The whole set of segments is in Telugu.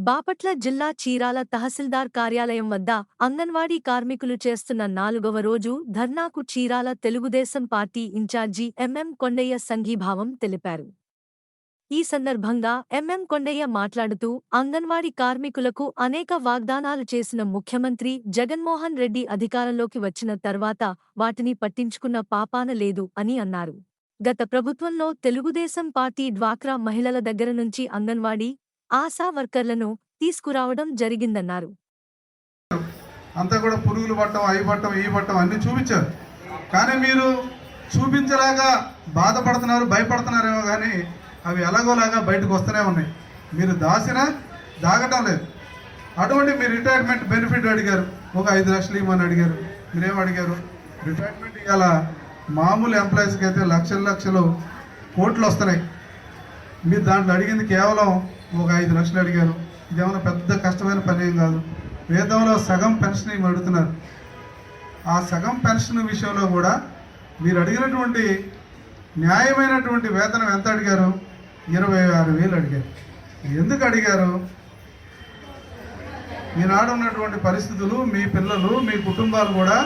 బాపట్ల జిల్లా చీరాల తహసీల్దార్ కార్యాలయం వద్ద అంగన్వాడీ కార్మికులు చేస్తున్న 4వ రోజు ధర్నాకు చీరాల తెలుగుదేశం పార్టీ ఇన్ఛార్జి కొండయ్య సంఘీభావం తెలిపారు. ఈ సందర్భంగా కొండయ్య మాట్లాడుతూ అంగన్వాడీ కార్మికులకు అనేక వాగ్దానాలు చేసిన ముఖ్యమంత్రి జగన్మోహన్ రెడ్డి అధికారంలోకి వచ్చిన తర్వాత వాటిని పట్టించుకున్న పాపాన లేదు అని అన్నారు. గత ప్రభుత్వంలో తెలుగుదేశం పార్టీ డ్వాక్రా మహిళల దగ్గర నుంచి అంగన్వాడీ ఆశా వర్కర్లను తీసుకురావడం జరిగిందన్నారు. అంతా కూడా పురుగులు పట్టడం, అవి పట్టడం, ఈ పట్టడం అన్ని చూపించారు. కానీ మీరు చూపించలాగా బాధపడుతున్నారు, భయపడుతున్నారేమో కానీ అవి ఎలాగోలాగా బయటకు వస్తూనే ఉన్నాయి. మీరు దాగటం లేదు. అటువంటి మీరు రిటైర్మెంట్ బెనిఫిట్ అడిగారు, ఒక 5 లక్షలు ఇవ్వమని అడిగారు. మీరేం అడిగారు? రిటైర్మెంట్ ఇవాళ మామూలు ఎంప్లాయీస్కి అయితే లక్షలు కోట్లు వస్తున్నాయి. మీరు దాంట్లో అడిగింది కేవలం ఒక 5 లక్షలు అడిగారు. ఇదేమన్నా పెద్ద కష్టమైన పని ఏం కాదు. వేతంలో సగం పెన్షన్ ఇవి అడుగుతున్నారు. ఆ సగం పెన్షన్ విషయంలో కూడా మీరు అడిగినటువంటి న్యాయమైనటువంటి వేతనం ఎంత అడిగారు? 26,000 అడిగారు. ఎందుకు అడిగారు? ఈనాడు ఉన్నటువంటి పరిస్థితులు, మీ పిల్లలు, మీ కుటుంబాలు కూడా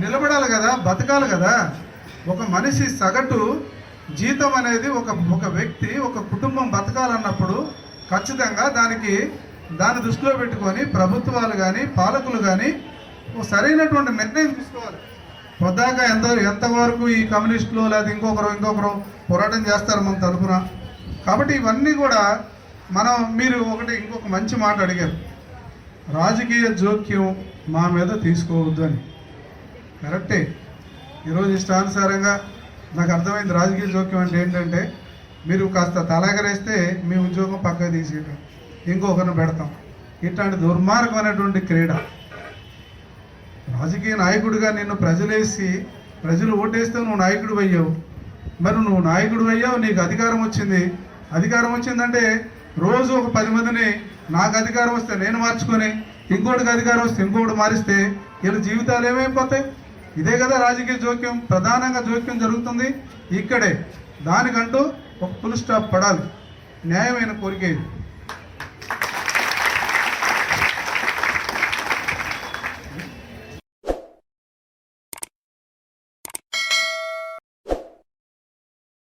నిలబడాలి కదా, బతకాలి కదా. ఒక మనిషి సగటు జీతం అనేది ఒక వ్యక్తి, ఒక కుటుంబం బతకాలన్నప్పుడు ఖచ్చితంగా దాన్ని దృష్టిలో పెట్టుకొని ప్రభుత్వాలు కానీ పాలకులు కానీ సరైనటువంటి నిర్ణయం తీసుకోవాలి. పొద్దాక ఎంతవరకు ఈ కమ్యూనిస్టులు లేదా ఇంకొకరు పోరాటం చేస్తారు మన తరఫున. కాబట్టి ఇవన్నీ కూడా మీరు ఇంకొక మంచి మాట అడిగారు, రాజకీయ జోక్యం మా మీద తీసుకోవద్దు అని. కరెక్టే. ఈరోజు ఇష్టానుసారంగా నాకు అర్థమైంది. రాజకీయ జోక్యం అంటే ఏంటంటే మీరు కాస్త తలాగరేస్తే మీ ఉద్యోగం పక్కకు తీసేయడం, ఇంకొకరిని పెడతాం. ఇట్లాంటి దుర్మార్గమైనటువంటి క్రీడ. రాజకీయ నాయకుడిగా నిన్ను ప్రజలు ఓటేస్తే నువ్వు నాయకుడు అయ్యావు. మరి నువ్వు నాయకుడు అయ్యావు, నీకు అధికారం వచ్చింది. అధికారం వచ్చిందంటే రోజు ఒక 10 మందిని నాకు అధికారం వస్తే నేను మార్చుకొని, ఇంకోటికి అధికారం వస్తే ఇంకోటి మారిస్తే వీళ్ళ జీవితాలు ఏమైపోతాయి? ఇదే కదా రాజకీయ జోక్యం. ప్రధానంగా జోక్యం జరుగుతుంది ఇక్కడే. దానికంటూ ఒక ఫుల్ స్టాప్ పడాలి. న్యాయమైన కోరిక ఇది.